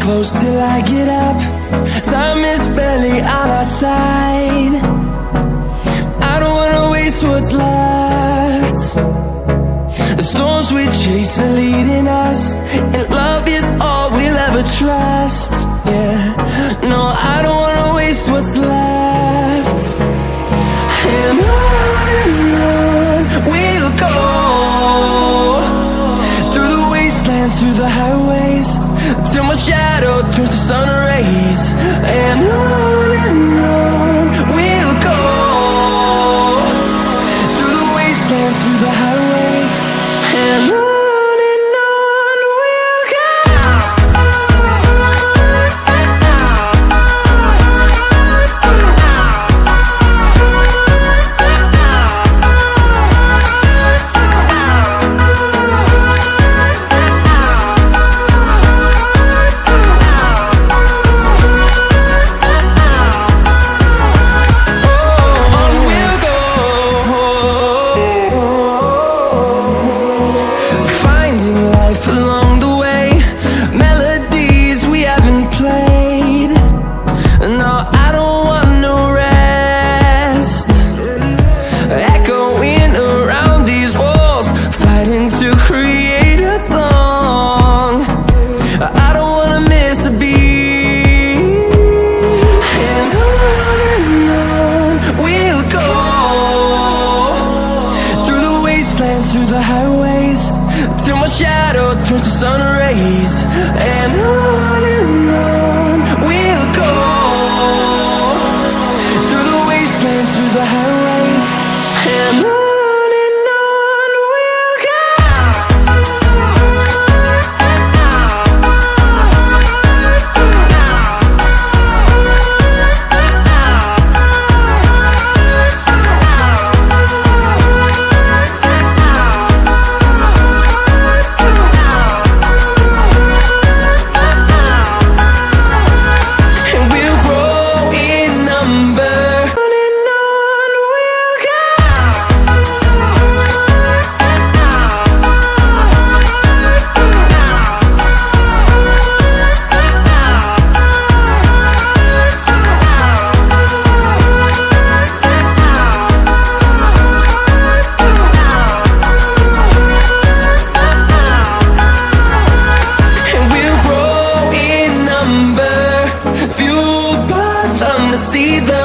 close till I get up. Time is barely on our side. I don't wanna waste what's left. The storms we chase are leading us, and love is all we'll ever trust. Yeah, no, I don't wanna waste what's left. And on we'll go, through the wastelands, through the highways, till my shadow turns to sun rays. And on we'll go, through the wastelands, through the highways, and on we'll go. Through the highways, till my shadow turns to sun rays. And on we'll go, through the wastelands, through the highways, and on we'll go. See the